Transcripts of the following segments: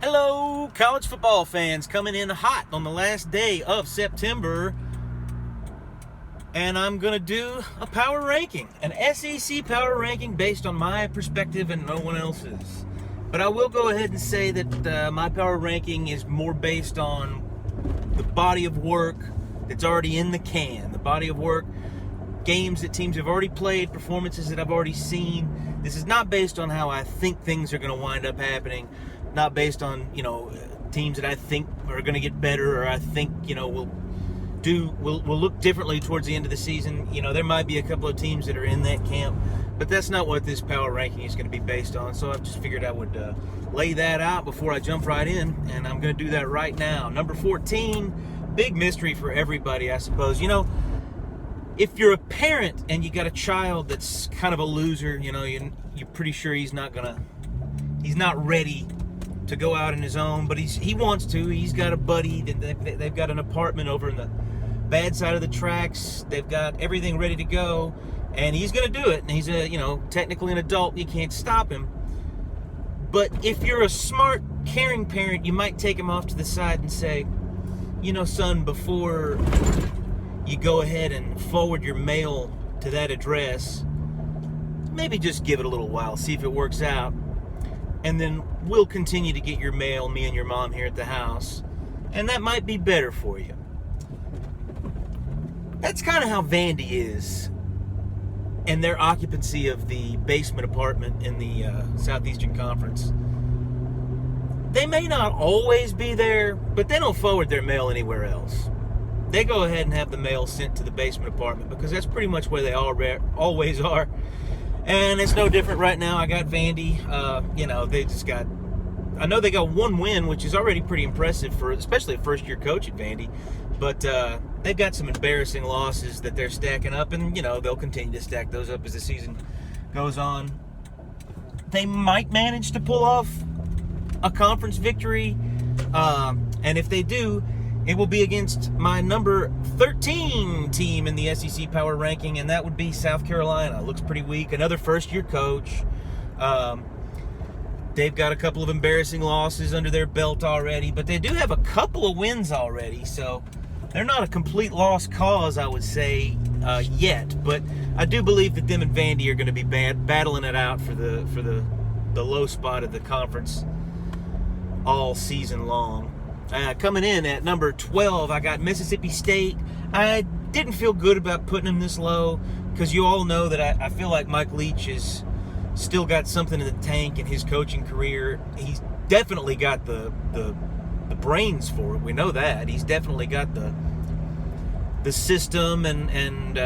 Hello, college football fans, coming in hot on the last day of September. And I'm going to do a power ranking, an SEC power ranking based on my perspective and no one else's. But I will go ahead and say that my power ranking is more based on the body of work that's already in the can. The body of work, games that teams have already played, performances that I've already seen. This is not based on how I think things are going to wind up happening. Not based on, teams that I think are going to get better or I think, will look differently towards the end of the season. There might be a couple of teams that are in that camp, but that's not what this power ranking is going to be based on. So I've just figured I would lay that out before I jump right in, and I'm going to do that right now. Number 14, big mystery for everybody, I suppose. If you're a parent and you got a child that's kind of a loser, you're pretty sure he's not ready to go out on his own, but he wants to. He's got a buddy. They've got an apartment over in the bad side of the tracks. They've got everything ready to go, and he's going to do it. And he's technically an adult. You can't stop him. But if you're a smart, caring parent, you might take him off to the side and say, son, before you go ahead and forward your mail to that address, maybe just give it a little while, see if it works out. And then we'll continue to get your mail, me and your mom here at the house. And that might be better for you. That's kind of how Vandy is. And their occupancy of the basement apartment in the Southeastern Conference. They may not always be there, but they don't forward their mail anywhere else. They go ahead and have the mail sent to the basement apartment because that's pretty much where they always are. And it's no different right now. I got Vandy. I know they got one win, which is already pretty impressive for especially a first-year coach at Vandy. But they've got some embarrassing losses that they're stacking up, and they'll continue to stack those up as the season goes on. They might manage to pull off a conference victory, and if they do, it will be against my number 13 team in the SEC power ranking, and that would be South Carolina. Looks pretty weak. Another first-year coach. They've got a couple of embarrassing losses under their belt already, but they do have a couple of wins already, so they're not a complete lost cause, I would say, yet. But I do believe that them and Vandy are going to be battling it out for the low spot of the conference all season long. Coming in at number 12, I got Mississippi State. I didn't feel good about putting them this low because you all know that I feel like Mike Leach has still got something in the tank in his coaching career. He's definitely got the brains for it. We know that. He's definitely got the system and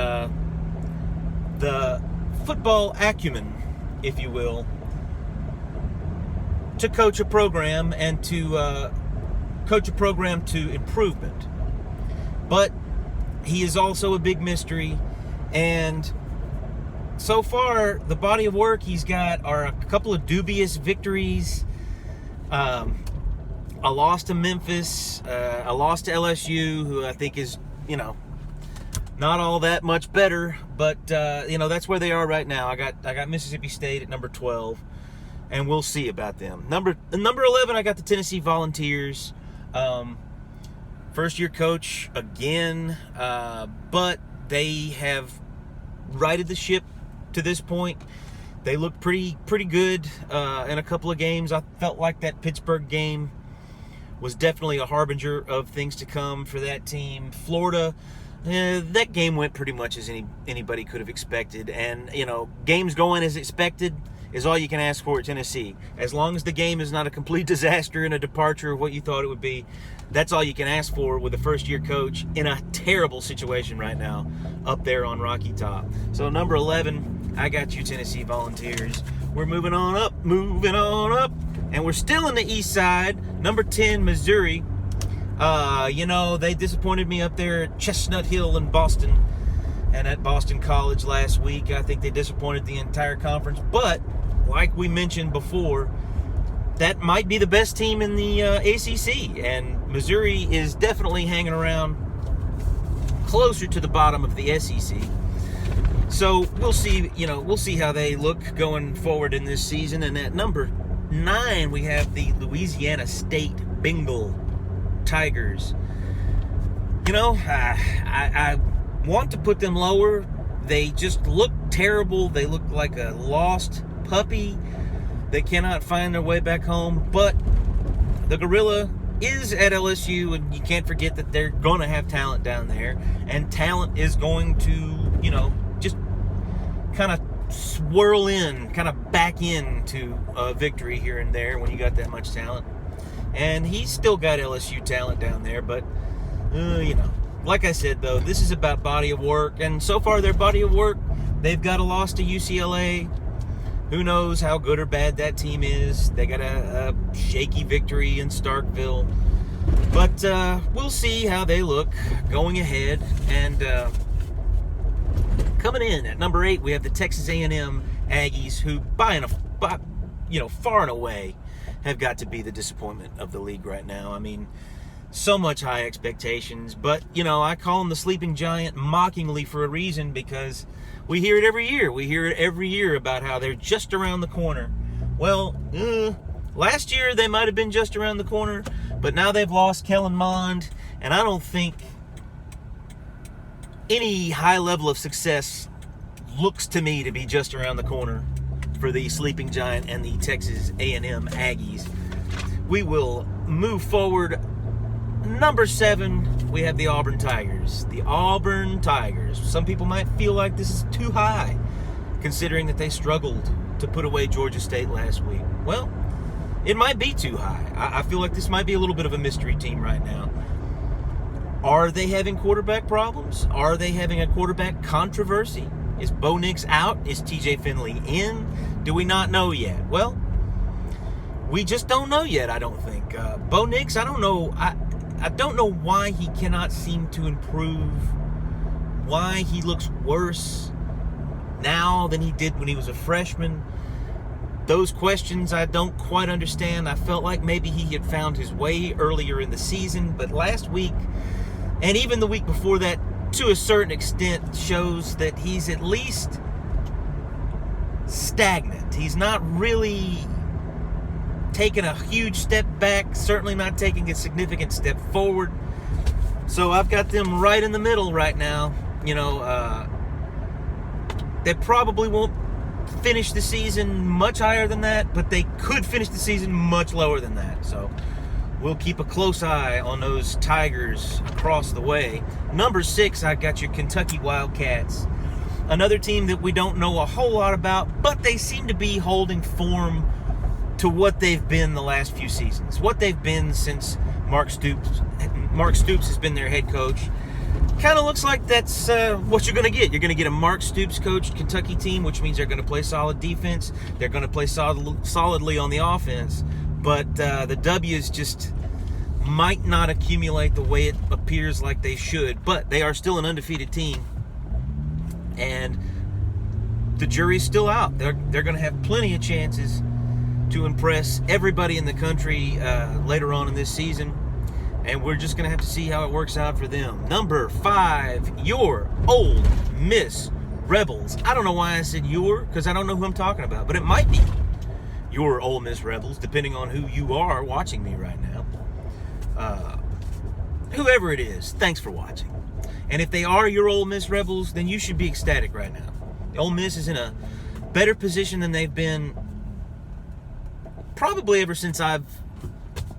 the football acumen, if you will, to coach a program and to coach a program to improvement. But he is also a big mystery, and so far the body of work he's got are a couple of dubious victories, a loss to Memphis, a loss to LSU, who I think is not all that much better, but that's where they are right now. I got Mississippi State at number 12, and we'll see about them. Number 11, I got the Tennessee Volunteers. First-year coach again, but they have righted the ship to this point. They look pretty good in a couple of games. I felt like that Pittsburgh game was definitely a harbinger of things to come for that team. Florida, that game went pretty much as anybody could have expected, and games going as expected is all you can ask for at Tennessee. As long as the game is not a complete disaster and a departure of what you thought it would be, that's all you can ask for with a first-year coach in a terrible situation right now up there on Rocky Top. So number 11, I got you, Tennessee Volunteers. We're moving on up, and we're still in the east side. Number 10, Missouri. They disappointed me up there at Chestnut Hill in Boston and at Boston College last week. I think they disappointed the entire conference, but like we mentioned before, that might be the best team in the ACC, and Missouri is definitely hanging around closer to the bottom of the SEC. So we'll see how they look going forward in this season. And at number 9, we have the Louisiana State Bengal Tigers. You know, I want to put them lower. They just look terrible. They look like a lost puppy. They cannot find their way back home. But the Gorilla is at LSU, and you can't forget that they're going to have talent down there. And talent is going to, you know, just kind of swirl in, kind of back into a victory here and there when you got that much talent. And he's still got LSU talent down there, but, you know. Like I said, though, this is about body of work, and so far their body of work, they've got a loss to UCLA. Who knows how good or bad that team is. They got a shaky victory in Starkville. But we'll see how they look going ahead. And coming in at number 8, we have the Texas A&M Aggies, who far and away have got to be the disappointment of the league right now. I mean, so much high expectations, but, you know, I call them the sleeping giant mockingly for a reason, because we hear it every year. We hear it every year about how they're just around the corner. Well, last year they might have been just around the corner, but now they've lost Kellen Mond, and I don't think any high level of success looks to me to be just around the corner for the sleeping giant and the Texas A&M Aggies. We will move forward. Number 7, we have the Auburn Tigers. The Auburn Tigers. Some people might feel like this is too high, considering that they struggled to put away Georgia State last week. Well, it might be too high. I feel like this might be a little bit of a mystery team right now. Are they having quarterback problems? Are they having a quarterback controversy? Is Bo Nix out? Is TJ Finley in? Do we not know yet? Well, we just don't know yet, I don't think. Bo Nix, I don't know. I don't know why he cannot seem to improve, why he looks worse now than he did when he was a freshman. Those questions I don't quite understand. I felt like maybe he had found his way earlier in the season, but last week, and even the week before that, to a certain extent, shows that he's at least stagnant. He's not really taking a huge step back, certainly not taking a significant step forward. So I've got them right in the middle right now. You know, they probably won't finish the season much higher than that, but they could finish the season much lower than that. So we'll keep a close eye on those Tigers across the way. Number 6, I got your Kentucky Wildcats. Another team that we don't know a whole lot about, but they seem to be holding form to what they've been the last few seasons. What they've been since Mark Stoops has been their head coach. Kind of looks like that's what you're going to get. You're going to get a Mark Stoops coached Kentucky team, which means they're going to play solid defense. They're going to play solidly on the offense. But the W's just might not accumulate the way it appears like they should. But they are still an undefeated team. And the jury's still out. They're going to have plenty of chances to impress everybody in the country later on in this season. And we're just going to have to see how it works out for them. Number 5, your Ole Miss Rebels. I don't know why I said your, because I don't know who I'm talking about. But it might be your Ole Miss Rebels, depending on who you are watching me right now. Whoever it is, thanks for watching. And if they are your Ole Miss Rebels, then you should be ecstatic right now. Ole Miss is in a better position than they've been probably ever since I've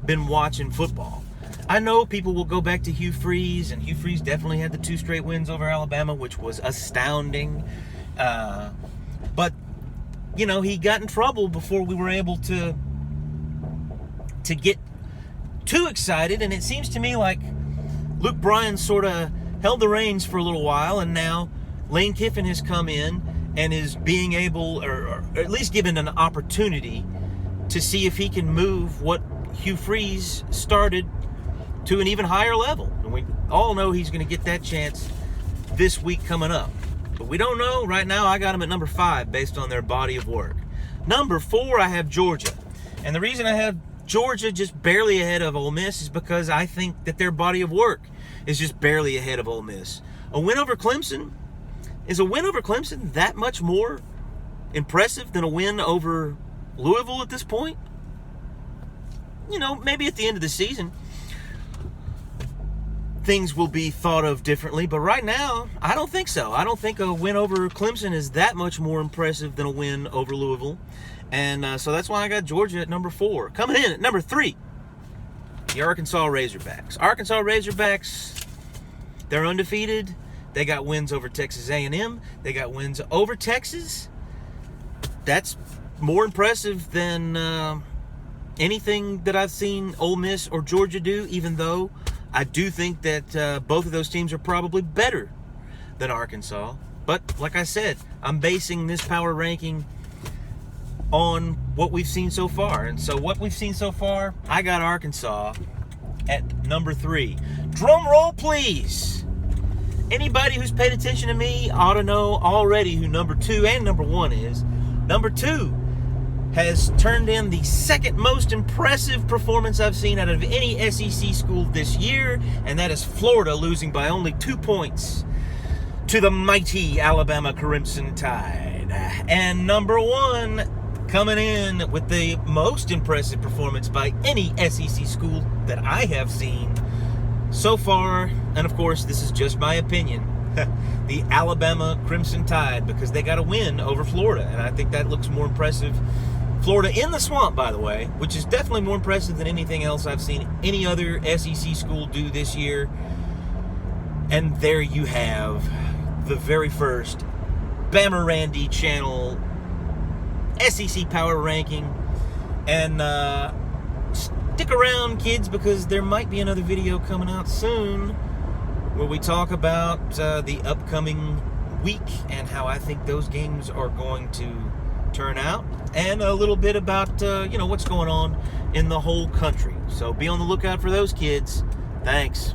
been watching football. I know people will go back to Hugh Freeze, and Hugh Freeze definitely had the 2 straight wins over Alabama, which was astounding. But, you know, he got in trouble before we were able to get too excited, and it seems to me like Luke Bryan sort of held the reins for a little while, and now Lane Kiffin has come in and is being able, or at least given an opportunity to see if he can move what Hugh Freeze started to an even higher level. And we all know he's going to get that chance this week coming up. But we don't know. Right now, I got him at number 5 based on their body of work. Number 4, I have Georgia. And the reason I have Georgia just barely ahead of Ole Miss is because I think that their body of work is just barely ahead of Ole Miss. A win over Clemson? Is a win over Clemson that much more impressive than a win over Louisville at this point? maybe at the end of the season, things will be thought of differently. But right now, I don't think so. I don't think a win over Clemson is that much more impressive than a win over Louisville. And so that's why I got Georgia at number 4. Coming in at number 3, the Arkansas Razorbacks. Arkansas Razorbacks, they're undefeated. They got wins over Texas A&M. They got wins over Texas. That's more impressive than anything that I've seen Ole Miss or Georgia do, even though I do think that both of those teams are probably better than Arkansas. But like I said, I'm basing this power ranking on what we've seen so far. And so what we've seen so far, I got Arkansas at number 3. Drum roll, please. Anybody who's paid attention to me ought to know already who number 2 and number 1 is. Number 2 has turned in the second most impressive performance I've seen out of any SEC school this year, and that is Florida losing by only 2 points to the mighty Alabama Crimson Tide. And number 1 coming in with the most impressive performance by any SEC school that I have seen so far, and of course this is just my opinion, the Alabama Crimson Tide, because they got a win over Florida, and I think that looks more impressive. Florida in the swamp, by the way, which is definitely more impressive than anything else I've seen any other SEC school do this year. And there you have the very first Bama Randy channel SEC power ranking. And stick around, kids, because there might be another video coming out soon where we talk about the upcoming week and how I think those games are going to turn out, and a little bit about what's going on in the whole country. So be on the lookout for those, kids. Thanks.